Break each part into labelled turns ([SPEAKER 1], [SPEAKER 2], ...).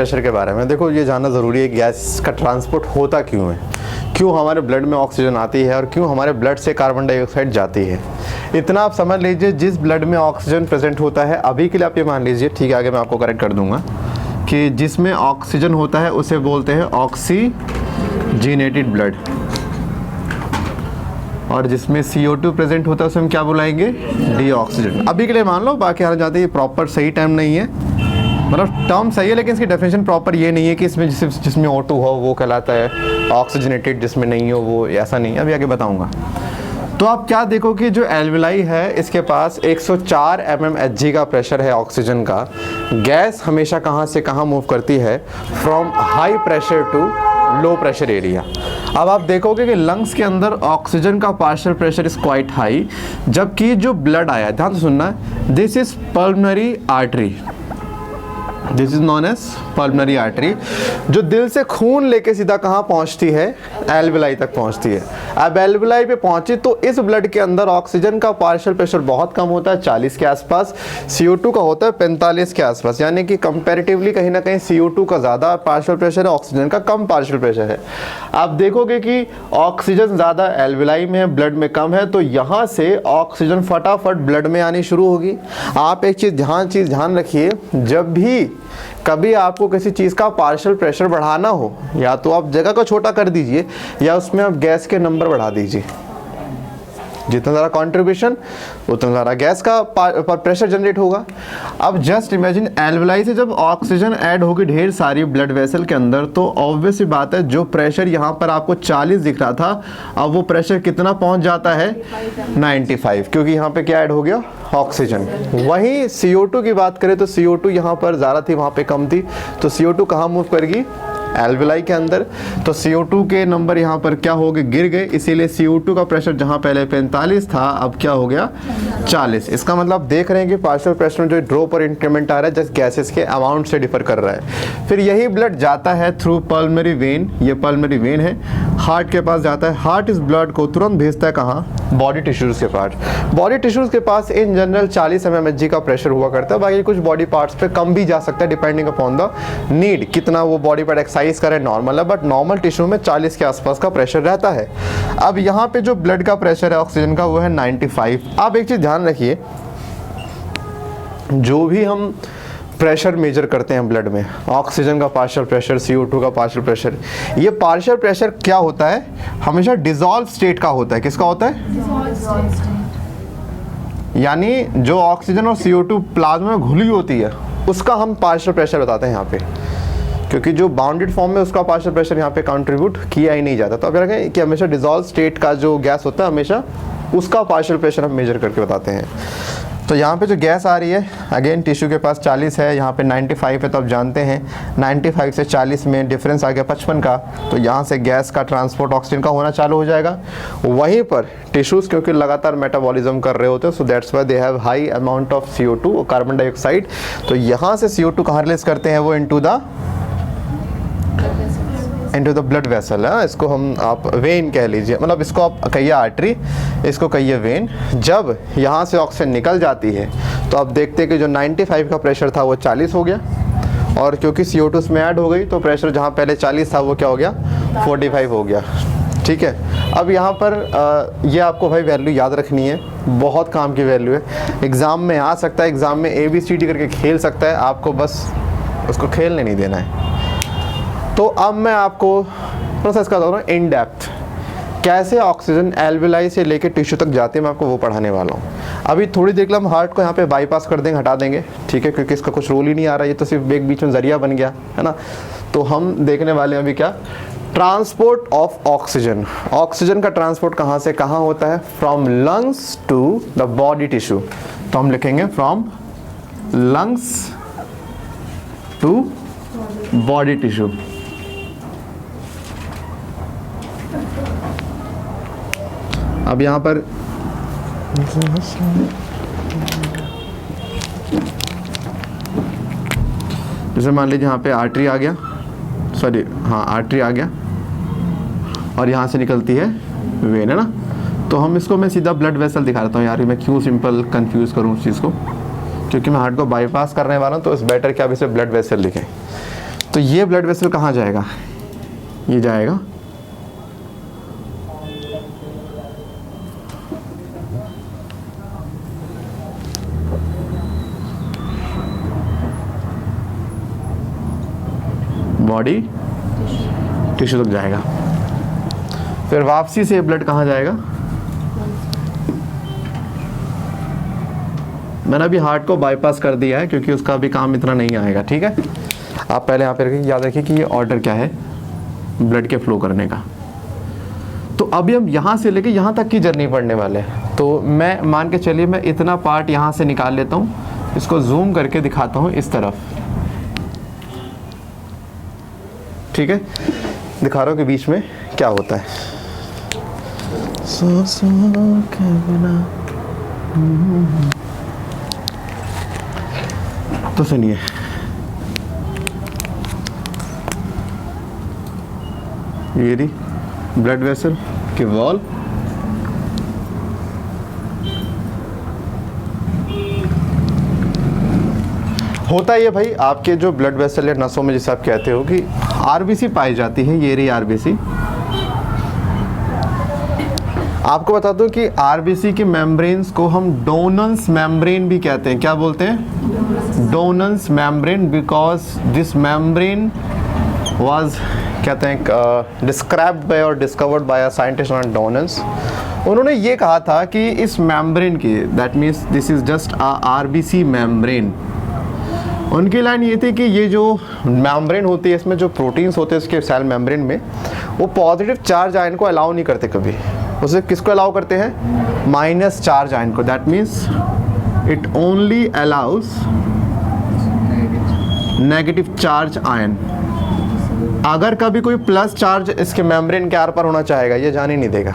[SPEAKER 1] Pressure के बारे में देखो, ये जानना ज़रूरी है गैस का ट्रांसपोर्ट होता क्यों है, क्यों हमारे ब्लड में ऑक्सीजन आती है और क्यों हमारे ब्लड से कार्बन डाइऑक्साइड जाती है। इतना आप समझ लीजिए, जिस ब्लड में ऑक्सीजन प्रेजेंट होता है, अभी के लिए आप ये मान लीजिए, ठीक है आगे मैं आपको करेक्ट कर दूंगा, कि जिसमें ऑक्सीजन होता है उसे बोलते हैं ऑक्सीजनेटेड ब्लड, और जिसमें CO2 प्रेजेंट होता है उसे हम क्या बुलाएंगे, डीऑक्सीजन। अभी के लिए मान लो, बाकी आना चाहते हैं, ये प्रॉपर सही टाइम नहीं है, मतलब टर्म सही है लेकिन इसकी डेफिनेशन प्रॉपर ये नहीं है कि इसमें जिसमें O2 हो वो कहलाता है ऑक्सीजनेटेड, जिसमें नहीं हो वो, ऐसा नहीं है, अभी आगे बताऊंगा। तो आप क्या देखो कि जो एल्वेलाई है इसके पास 104 mmHg का प्रेशर है ऑक्सीजन का। गैस हमेशा कहाँ से कहाँ मूव करती है, from high pressure to low pressure area. अब आप देखोगे कि लंग्स के अंदर ऑक्सीजन का partial pressure is quite high, जबकि जो ब्लड आया, ध्यान से सुनना, this is pulmonary artery, this is known as pulmonary artery, जो दिल से खून लेके सीधा कहाँ पहुँचती है, एल्वेलाई तक पहुँचती है। अब एल्वेलाई पे पहुँची तो इस ब्लड के अंदर ऑक्सीजन का पार्शियल प्रेशर बहुत कम होता है, 40 के आसपास, CO2 का होता है 45 के आसपास, यानी कि कंपैरेटिवली कहीं ना कहीं CO2 का ज़्यादा पार्शियल प्रेशर है, ऑक्सीजन का कम पार्शियल प्रेशर है। आप देखोगे कि ऑक्सीजन ज़्यादा एल्वेलाई में है, ब्लड में कम है, तो यहाँ से ऑक्सीजन फटाफट ब्लड में आनी शुरू होगी। आप एक चीज़ ध्यान रखिए, जब भी कभी आपको किसी चीज़ का पार्शियल प्रेशर बढ़ाना हो, या तो आप जगह को छोटा कर दीजिए या उसमें आप गैस के नंबर बढ़ा दीजिए। जितना ज़्यादा कंट्रीब्यूशन उतना ज़्यादा गैस का प्रेशर जनरेट होगा। अब जस्ट इमेजिन, एल्वेलाई से जब ऑक्सीजन ऐड होगी ढेर सारी ब्लड वेसल के अंदर, तो ऑब्वियस सी बात है जो प्रेशर यहाँ पर आपको 40 दिख रहा था, अब वो प्रेशर कितना पहुँच जाता है, 95, क्योंकि यहाँ पे क्या ऐड हो गया, ऑक्सीजन। वहीं CO2 की बात करें तो CO2 यहाँ पर ज़्यादा थी, वहाँ पे कम थी, तो CO2 कहाँ मूव करेगी, एल्वेलाई के अंदर। तो CO2 के नंबर यहाँ पर क्या हो गए, गिर गए, इसीलिए CO2 का प्रेशर जहाँ पहले 45 था अब क्या हो गया, 40। इसका मतलब देख रहे हैं कि पार्शियल प्रेशर में जो ड्रॉप और इंक्रीमेंट आ रहा है जस्ट गैसेस के अमाउंट से डिफर कर रहा है। फिर यही ब्लड जाता है थ्रू पल्मोनरी वेन, ये पल्मोनरी वेन है, हार्ट के पास जाता है। हार्ट इस ब्लड को तुरंत भेजता है कहाँ, बॉडी टिश्यूज़ के पास। बॉडी टिश्यूज़ के पास इन जनरल 40 mmHg का प्रेशर हुआ करता है, बाकी कुछ बॉडी पार्ट्स पे कम भी जा सकता है डिपेंडिंग अपॉन द नीड, कितना वो बॉडी पार्ट एक्सरसाइज करे, नॉर्मल है, बट नॉर्मल टिश्यू में 40 के आसपास का प्रेशर रहता है। अब यहाँ पे जो ब्लड का प्रेशर है ऑक्सीजन का वो है 95। आप एक चीज़ ध्यान रखिए, जो भी हम प्रेशर मेजर करते हैं ब्लड में, ऑक्सीजन का पार्शियल प्रेशर, CO2 का पार्शियल प्रेशर, ये पार्शियल प्रेशर क्या होता है, हमेशा डिसॉल्व स्टेट का होता है। किसका होता है, यानी जो ऑक्सीजन और CO2 प्लाज्मा में घुली होती है उसका हम पार्शियल प्रेशर बताते हैं यहाँ पे, क्योंकि जो बाउंडेड फॉर्म में उसका पार्शियल प्रेशर यहाँ पे कंट्रीब्यूट किया ही नहीं जाता। तो अब रखें कि हमेशा डिसॉल्व स्टेट का जो गैस होता है हमेशा उसका पार्शियल प्रेशर हम मेजर करके बताते हैं। तो यहाँ पे जो गैस आ रही है, अगेन टिश्यू के पास 40 है, यहाँ पे 95 है, तो आप जानते हैं 95 से 40 में डिफरेंस आ गया 55 का, तो यहाँ से गैस का ट्रांसपोर्ट ऑक्सीजन का होना चालू हो जाएगा। वहीं पर टिश्यूज़ क्योंकि लगातार मेटाबॉलिज्म कर रहे होते हैं, so that's why they have high amount of CO2 और कार्बन डाइऑक्साइड। तो यहाँ से CO2 कहाँ रिलीज करते हैं, वो इनटू द ब्लड वेसल है, इसको हम आप वेन कह लीजिए, मतलब इसको आप कहिए आर्टरी, इसको कहिए वेन। जब यहाँ से ऑक्सीजन निकल जाती है तो आप देखते हैं कि जो 95 का प्रेशर था वो 40 हो गया, और क्योंकि CO2 उसमें ऐड हो गई तो प्रेशर जहाँ पहले 40 था वो क्या हो गया, 45 हो गया। ठीक है, अब यहाँ पर ये आपको भाई वैल्यू याद रखनी है, बहुत काम की वैल्यू है, एग्ज़ाम में आ सकता है, एग्ज़ाम में ABCD करके खेल सकता है, आपको बस उसको खेलने नहीं देना है। तो अब मैं आपको प्रोसेस करता हूँ इन डेप्थ, कैसे ऑक्सीजन एल्वेलाई से लेके टिश्यू तक जाती है, मैं आपको वो पढ़ाने वाला हूँ। अभी थोड़ी देर के लिए हम हार्ट को यहाँ पे बाईपास कर देंगे, हटा देंगे, ठीक है, क्योंकि इसका कुछ रोल ही नहीं आ रहा, ये तो सिर्फ एक बीच में जरिया बन गया है ना। तो हम देखने वाले हैं अभी क्या, ट्रांसपोर्ट ऑफ ऑक्सीजन। ऑक्सीजन का ट्रांसपोर्ट कहाँ से कहाँ होता है, from lungs to the body tissue. तो हम लिखेंगे from lungs to body tissue. अब यहाँ पर जैसे मान लीजिए यहाँ पे आर्टरी आ गया, सॉरी हाँ आर्टरी आ गया, और यहाँ से निकलती है वेन, है ना। तो हम इसको मैं सीधा ब्लड वेसल दिखा देता हूँ यार, मैं क्यों सिंपल कंफ्यूज करूँ उस चीज़ को, क्योंकि मैं हार्ट को बाईपास करने वाला हूँ, तो इस बेटर कि आप इसे ब्लड वेसल लिखें। तो ये ब्लड वेसल कहाँ जाएगा, ये जाएगा बॉडी टिश्यू तक जाएगा। फिर वापसी से ब्लड कहाँ जाएगा, मैंने अभी हार्ट को बाईपास कर दिया है क्योंकि उसका भी काम इतना नहीं आएगा। ठीक है, आप पहले यहाँ पे याद रखिए कि ये ऑर्डर क्या है ब्लड के फ्लो करने का। तो अभी हम यहाँ से लेके यहाँ तक की जर्नी पढ़ने वाले हैं। तो मैं मान के चलिए मैं इतना पार्ट यहाँ से निकाल लेता हूँ, इसको जूम करके दिखाता हूँ इस तरफ। ठीक है, दिखा रहा हूँ कि बीच में क्या होता है। तो सुनिए, ये रही ब्लड वेसल की वॉल, होता है ये भाई आपके जो ब्लड वेसल या नसों में जिसे आप कहते हो कि आरबीसी पाई जाती है। ये रही आरबीसी। आपको बता दूं कि आरबीसी की मेम्ब्रेन्स को हम डोनल्स मेम्ब्रेन भी कहते हैं। क्या बोलते हैं, Donnan's membrane, because this membrane was कहते हैं डिस्क्राइब्ड बाय और discovered by a scientist non Donnan's. उन्होंने ये कहा था कि इस मेम्ब्रेन की, that means this is just a RBC membrane. उनकी लाइन ये थी कि ये जो मेम्ब्रेन होती है इसमें जो प्रोटीन्स होते हैं इसके सेल मेम्ब्रेन में, वो पॉजिटिव चार्ज आयन को अलाउ नहीं करते कभी। उसे किसको अलाउ करते हैं, माइनस चार्ज आयन को। That means it only allows negative charge ion. अगर कभी कोई प्लस चार्ज इसके मेम्ब्रेन के आर पर होना चाहेगा ये जाने नहीं देगा।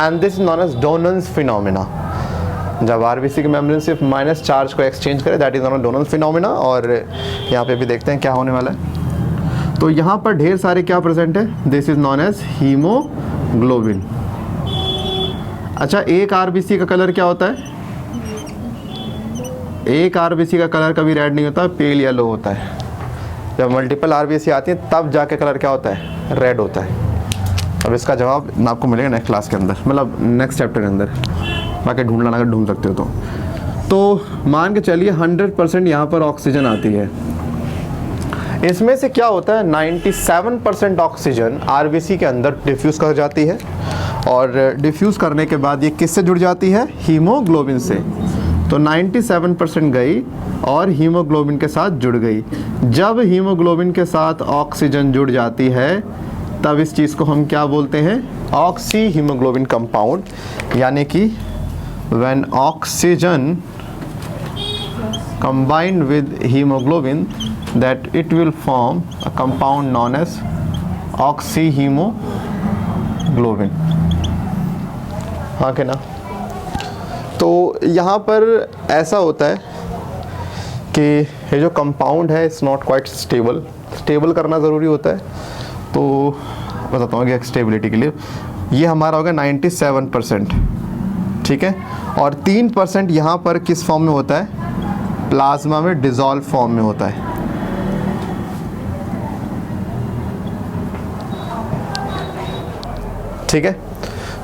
[SPEAKER 1] And this is known as Donnan's phenomena. जब आरबीसी के मेम्ब्रेन सिर्फ माइनस चार्ज को एक्सचेंज करे, that is known Donnan's phenomena. और यहाँ पे भी देखते हैं क्या होने वाला है। तो यहाँ पर ढेर सारे क्या प्रेजेंट है, this is known as haemoglobin. अच्छा, एक आरबीसी का कलर क्या होता है, एक आरबीसी का कलर कभी रेड नहीं होता, पेल येलो होता है। जब मल्टीपल आरबीसी आती है तब जाके कलर क्या होता है, रेड होता है। अब इसका जवाब आपको मिलेगा नेक्स्ट क्लास के अंदर, मतलब नेक्स्ट चैप्टर के अंदर, बाकी ढूंढना अगर ढूंढ सकते हो तो मान के चलिए 100% यहाँ पर ऑक्सीजन आती है। इसमें से क्या होता है, 97% ऑक्सीजन आरबीसी के अंदर डिफ्यूज़ कर जाती है, और डिफ्यूज़ करने के बाद ये किससे जुड़ जाती है, हीमोग्लोबिन से। तो 97% गई और हीमोग्लोबिन के साथ जुड़ गई। जब हीमोग्लोबिन के साथ ऑक्सीजन जुड़ जाती है तब इस चीज़ को हम क्या बोलते हैं, ऑक्सी हीमोग्लोबिन कंपाउंड। यानी कि when oxygen combined with hemoglobin, that it will form a compound known as oxyhemoglobin। हाँ के ना। तो यहाँ पर ऐसा होता है कि ये जो कंपाउंड है it's not quite stable, stable करना ज़रूरी होता है। तो बताता हूँ कि स्टेबिलिटी के लिए ये हमारा होगा 97%, ठीक है। और 3% यहाँ पर किस फॉर्म में होता है, प्लाज्मा में डिसॉल्व फॉर्म में होता है। ठीक है,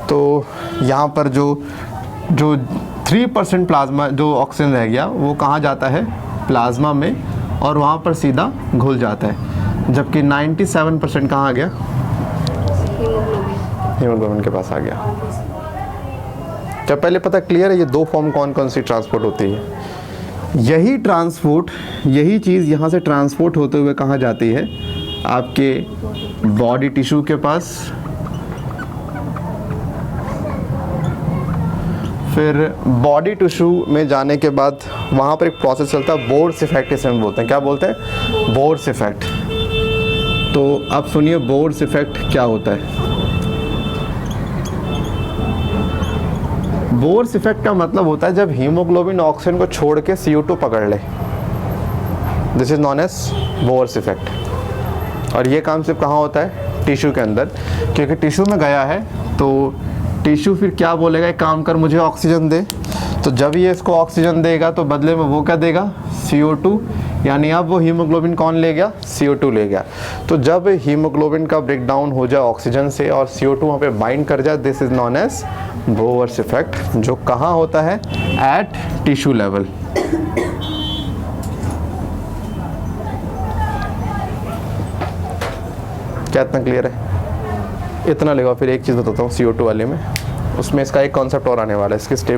[SPEAKER 1] तो यहाँ पर जो 3% प्लाज्मा जो ऑक्सीजन रह गया वो कहाँ जाता है, प्लाज्मा में, और वहाँ पर सीधा घुल जाता है। जबकि 97% कहाँ आ गया, हीमोग्लोबिन के पास आ गया। क्या पहले पता क्लियर है ये दो फॉर्म कौन कौन सी ट्रांसपोर्ट होती है। यही ट्रांसपोर्ट, यही चीज़ यहाँ से ट्रांसपोर्ट होते हुए कहाँ जाती है, आपके बॉडी टिश्यू के पास। फिर बॉडी टिश्यू में जाने के बाद वहाँ पर एक प्रोसेस चलता है, बोर्स इफेक्ट इसे हम बोलते हैं। क्या बोलते हैं, बोर्स इफेक्ट। तो अब सुनिए बोर्स इफेक्ट क्या होता है। बोर्स इफेक्ट का मतलब होता है जब हीमोग्लोबिन ऑक्सीजन को छोड़ के CO2 पकड़ ले, this is known as Bohr's effect. और ये काम सिर्फ कहाँ होता है, टिश्यू के अंदर, क्योंकि टिश्यू में गया है तो टिश्यू फिर क्या बोलेगा, एक काम कर मुझे ऑक्सीजन दे। तो जब ये इसको ऑक्सीजन देगा तो बदले में वो क्या देगा, CO2। यानी अब वो हीमोग्लोबिन कौन ले गया, CO2 ले गया। तो जब हीमोग्लोबिन का ब्रेक डाउन हो जाए ऑक्सीजन से और CO2 वहाँ पे बाइंड कर जाए, this is known as Bohr's effect, जो कहाँ होता है, एट टिश्यू लेवल। क्या इतना क्लियर है? इतना लेगा। फिर एक चीज़ बताता हूँ CO2 वाले में, उसमें इसका एक कॉन्सेप्ट और आने वाला है, इसके स्टेबल